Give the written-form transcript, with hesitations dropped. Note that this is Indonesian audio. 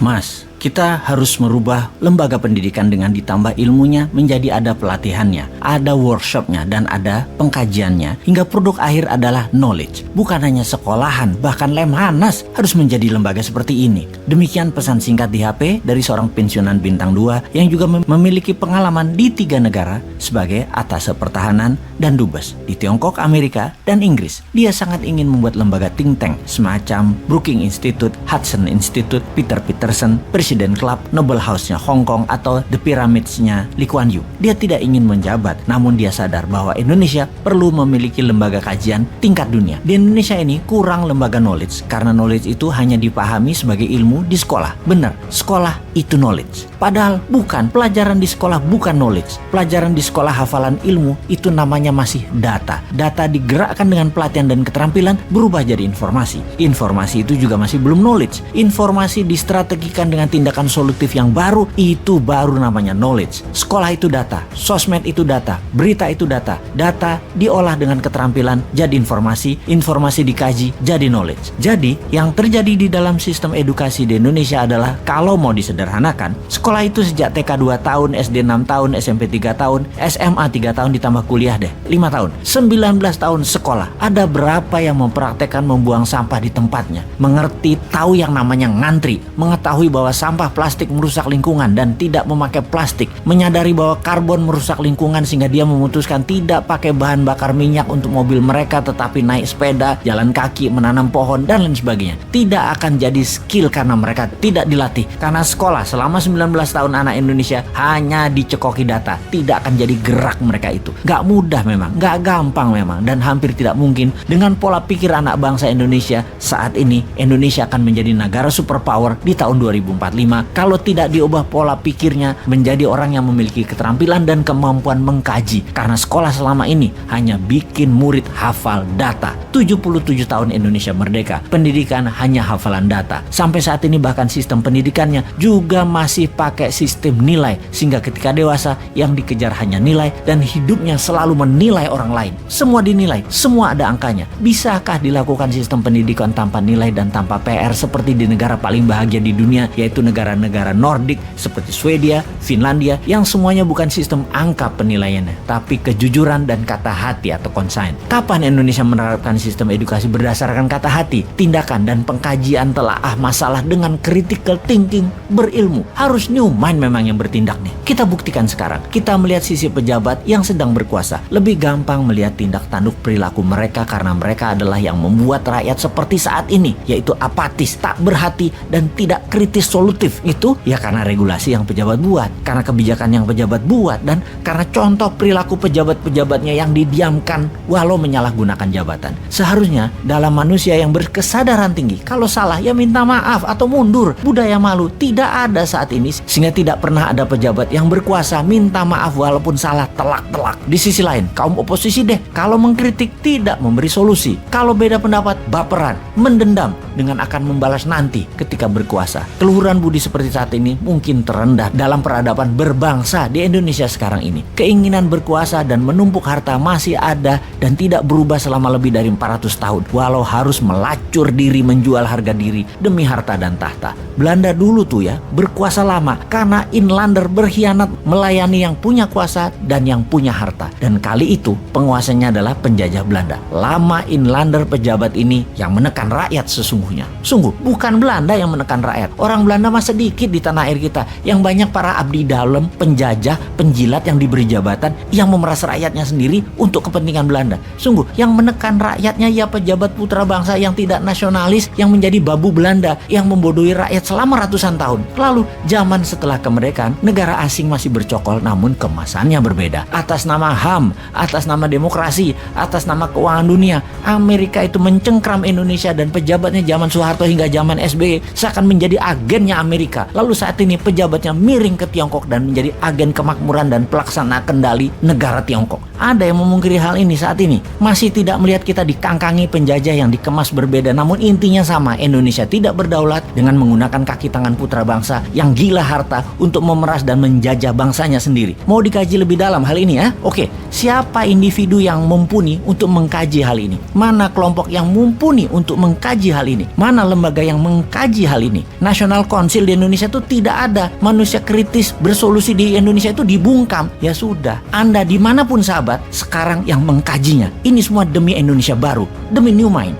Mas, kita harus merubah lembaga pendidikan dengan ditambah ilmunya menjadi ada pelatihannya, ada workshopnya, dan ada pengkajiannya, hingga produk akhir adalah knowledge. Bukan hanya sekolahan, bahkan Lemhanas harus menjadi lembaga seperti ini. Demikian pesan singkat di HP dari seorang pensiunan bintang 2 yang juga memiliki pengalaman di 3 negara sebagai atase pertahanan dan dubes di Tiongkok, Amerika, dan Inggris. Dia sangat ingin membuat lembaga think tank semacam Brookings Institute, Hudson Institute, Peter Peterson, Presiden Club, Noble House-nya Hong Kong, atau The Pyramids-nya Lee Kuan Yew. Dia tidak ingin menjabat, namun dia sadar bahwa Indonesia perlu memiliki lembaga kajian tingkat dunia. Di Indonesia ini kurang lembaga knowledge, karena knowledge itu hanya dipahami sebagai ilmu di sekolah. Benar, sekolah itu knowledge. Padahal bukan, pelajaran di sekolah bukan knowledge. Pelajaran di sekolah hafalan ilmu itu namanya masih data. Data digerakkan dengan pelatihan dan keterampilan berubah jadi informasi. Informasi itu juga masih belum knowledge. Informasi distrategikan dengan tindakan solutif yang baru, itu baru namanya knowledge. Sekolah itu data, sosmed itu data, berita itu data. Data diolah dengan keterampilan jadi informasi, informasi dikaji jadi knowledge. Jadi yang terjadi di dalam sistem edukasi di Indonesia adalah, kalau mau disederhanakan, sekolah itu sejak TK 2 tahun, SD 6 tahun, SMP 3 tahun, SMA 3 tahun, ditambah kuliah 5 tahun. 19 tahun sekolah. Ada berapa yang mempraktekkan membuang sampah di tempatnya? Mengerti, tahu yang namanya ngantri, mengetahui bahwa sampah plastik merusak lingkungan dan tidak memakai plastik, menyadari bahwa karbon merusak lingkungan sehingga dia memutuskan tidak pakai bahan bakar minyak untuk mobil mereka, tetapi naik sepeda, jalan kaki, menanam pohon, dan lain sebagainya. Tidak akan jadi skill karena mereka tidak dilatih. Karena sekolah selama 19 tahun anak Indonesia hanya dicekoki data, tidak akan jadi gerak mereka itu. Gak mudah memang, gak gampang memang, dan hampir tidak mungkin dengan pola pikir anak bangsa Indonesia saat ini. Indonesia akan menjadi negara superpower di tahun 2045 kalau tidak diubah pola pikirnya menjadi orang yang memiliki keterampilan dan kemampuan mengkaji. Karena sekolah selama ini hanya bikin murid hafal data. 77 tahun Indonesia merdeka, pendidikan hanya hafalan data. Sampai saat ini bahkan sistem pendidikannya juga masih pakai sistem nilai, sehingga ketika dewasa yang dikejar hanya nilai dan hidupnya selalu menilai orang lain. Semua dinilai, semua ada angkanya. Bisakah dilakukan sistem pendidikan tanpa nilai dan tanpa PR seperti di negara paling bahagia di dunia, yaitu negara-negara Nordik seperti Swedia, Finlandia, yang semuanya bukan sistem angka penilaiannya, tapi kejujuran dan kata hati atau conscience. Kapan Indonesia menerapkan sistem edukasi berdasarkan kata hati, tindakan, dan pengkajian telaah masalah dengan critical thinking, berilmu? Harus new mind memang yang bertindak nih. Kita buktikan sekarang. Kita melihat sisi pejabat yang sedang berkuasa. Lebih gampang melihat tindak tanduk perilaku mereka karena mereka adalah yang membuat rakyat seperti saat ini, yaitu apatis, tak berhati, dan tidak kritis solutif. Itu ya karena regulasi yang pejabat buat, karena kebijakan yang pejabat buat, dan karena contoh perilaku pejabat-pejabatnya yang didiamkan walau menyalahgunakan jabatan. Seharusnya dalam manusia yang berkesadaran tinggi, kalau salah ya minta maaf atau mundur. Budaya malu tidak ada saat ini, sehingga tidak pernah ada pejabat yang berkuasa minta maaf walaupun salah telak-telak. Di sisi lain, kaum oposisi deh, kalau mengkritik tidak memberi solusi, kalau beda pendapat baperan, mendendam dengan akan membalas nanti ketika berkuasa. Keluhuran budi seperti saat ini mungkin terendah dalam peradaban berbangsa di Indonesia sekarang ini. Keinginan berkuasa dan menumpuk harta masih ada dan tidak berubah selama lebih dari 400 tahun, walau harus melacur diri, menjual harga diri demi harta dan tahta. Belanda dulu tuh ya berkuasa lama karena inlander berkhianat melayani yang punya kuasa dan yang punya harta, dan kali itu penguasanya adalah penjajah Belanda. Lama inlander pejabat ini yang menekan rakyat sesungguhnya. Sungguh bukan Belanda yang menekan rakyat. Orang Belanda mah sedikit di tanah air kita, yang banyak para abdi dalam, penjajah, penjilat yang diberi jabatan, yang memeras rakyatnya sendiri untuk kepentingan Belanda. Sungguh yang menekan rakyatnya ya pejabat putra bangsa yang tidak nasionalis, yang menjadi babu Belanda, yang membodohi rakyat selama ratusan tahun. Lalu zaman setelah kemerdekaan, negara asing masih bercokol namun kemasannya berbeda. Atas nama HAM, atas nama demokrasi, atas nama keuangan dunia, Amerika itu mencengkram Indonesia dan pejabatnya zaman Soeharto hingga zaman SBY seakan menjadi agennya Amerika. Lalu saat ini pejabatnya miring ke Tiongkok dan menjadi agen kemakmuran dan pelaksana kendali negara Tiongkok. Ada yang memungkiri hal ini saat ini? Masih tidak melihat kita dikangkangi penjajah yang dikemas berbeda, namun intinya sama. Indonesia tidak berdaulat dengan menggunakan kaki tangan putra bangsa yang gila harta untuk memeras dan menjajah bangsanya sendiri. Mau dikaji lebih dalam hal ini ya? Oke, siapa individu yang mumpuni untuk mengkaji hal ini? Mana kelompok yang mumpuni untuk mengkaji hal ini? Mana lembaga yang mengkaji hal ini? National Council kecil di Indonesia itu tidak ada. Manusia kritis bersolusi di Indonesia itu dibungkam. Ya sudah, Anda dimanapun sahabat, sekarang yang mengkajinya. Ini semua demi Indonesia baru, demi New Mind.